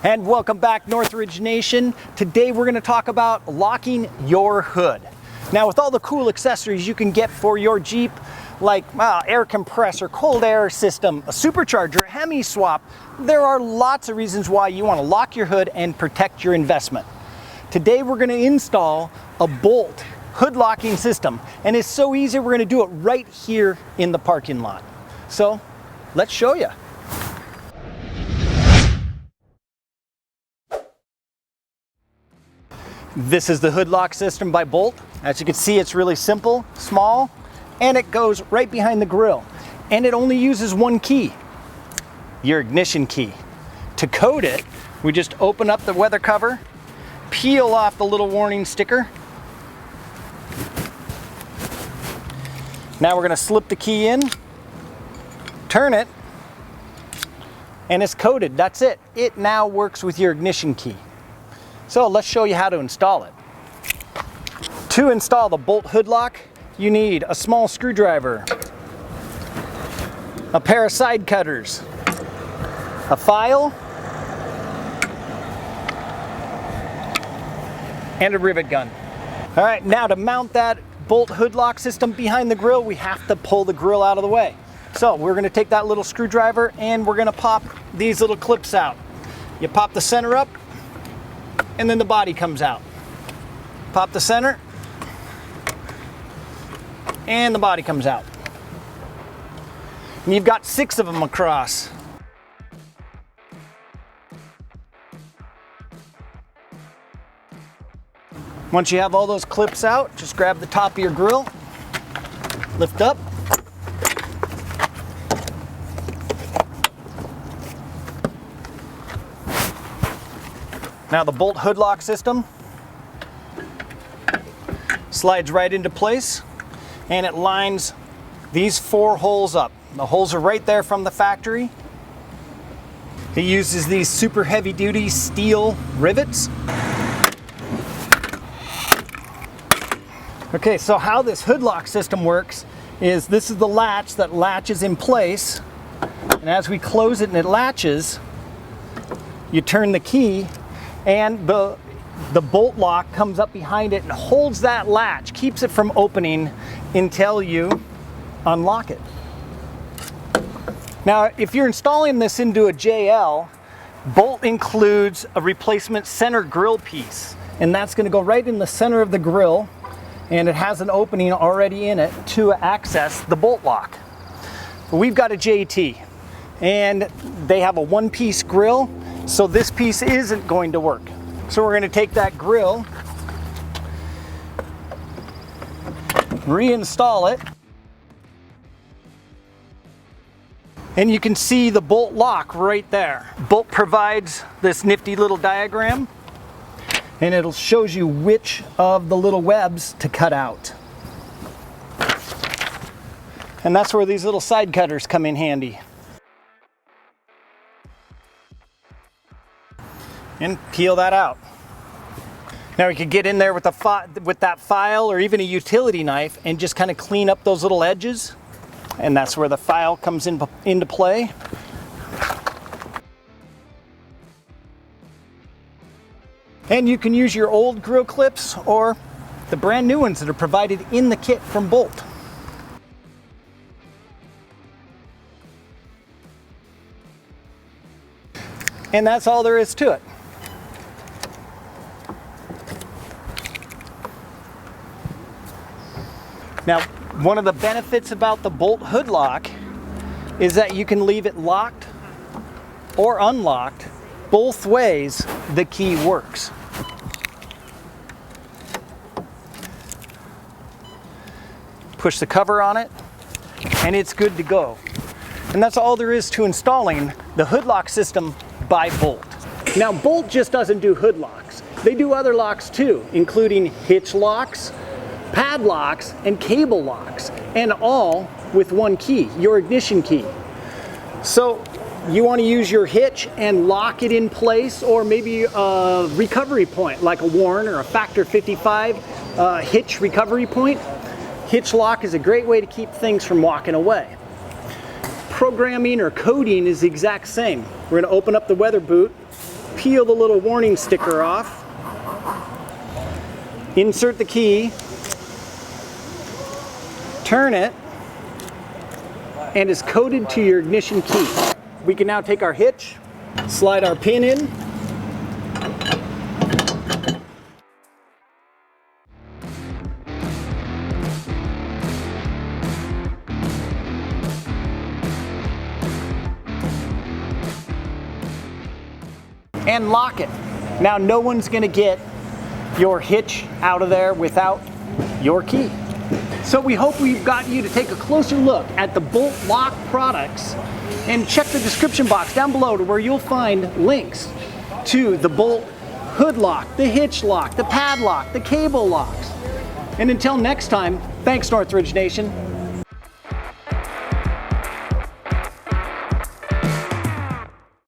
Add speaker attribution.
Speaker 1: And welcome back, Northridge Nation. Today we're going to talk about locking your hood. Now, with all the cool accessories you can get for your Jeep, like air compressor, cold air system, a supercharger, Hemi swap, there are lots of reasons why you want to lock your hood and protect your investment. Today we're going to install a Bolt hood locking system, and it's so easy we're going to do it right here in the parking lot. So let's show you. This is the hood lock system by Bolt. As you can see, it's really simple, small, and it goes right behind the grill. And it only uses one key, your ignition key. To code it, we just open up the weather cover, peel off the little warning sticker. Now we're gonna slip the key in, turn it, and it's coded. That's it. It now works with your ignition key. So let's show you how to install it. To install the Bolt hood lock, you need a small screwdriver, a pair of side cutters, a file, and a rivet gun. All right, now to mount that Bolt hood lock system behind the grill, we have to pull the grill out of the way. So we're gonna take that little screwdriver and we're gonna pop these little clips out. You pop the center up, and then the body comes out. Pop the center, and the body comes out. And you've got 6 of them across. Once you have all those clips out, just grab the top of your grill, lift up, now the Bolt hood lock system slides right into place, and it lines these 4 holes up. The holes are right there from the factory. It uses these super heavy duty steel rivets. Okay, so how this hood lock system works is this is the latch that latches in place, and as we close it and it latches, you turn the key and the bolt lock comes up behind it and holds that latch, keeps it from opening until you unlock it. Now, if you're installing this into a JL, Bolt includes a replacement center grill piece, and that's going to go right in the center of the grill, and it has an opening already in it to access the bolt lock. We've got a JT, and they have a one-piece grill, so this piece isn't going to work. So we're going to take that grill, reinstall it, and you can see the bolt lock right there. Bolt provides this nifty little diagram, and it shows you which of the little webs to cut out. And that's where these little side cutters come in handy. And peel that out. Now we could get in there with that file or even a utility knife and just kind of clean up those little edges, and that's where the file comes into play. And you can use your old grill clips or the brand new ones that are provided in the kit from Bolt. And that's all there is to it. Now, one of the benefits about the Bolt hood lock is that you can leave it locked or unlocked. Both ways, the key works. Push the cover on it, and it's good to go. And that's all there is to installing the hood lock system by Bolt. Now, Bolt just doesn't do hood locks. They do other locks too, including hitch locks, padlocks, and cable locks, and all with one key, your ignition key. So you want to use your hitch and lock it in place, or maybe a recovery point like a Warren or a Factor 55 hitch recovery point. Hitch lock is a great way to keep things from walking away. Programming or coding is the exact same. We're going to open up the weather boot, peel the little warning sticker off. Insert the key, turn it, and it's coded to your ignition key. We can now take our hitch, slide our pin in, and lock it. Now no one's gonna get your hitch out of there without your key. So we hope we've got you to take a closer look at the Bolt lock products, and check the description box down below to where you'll find links to the Bolt hood lock, the hitch lock, the padlock, the cable locks. And until next time, thanks Northridge Nation.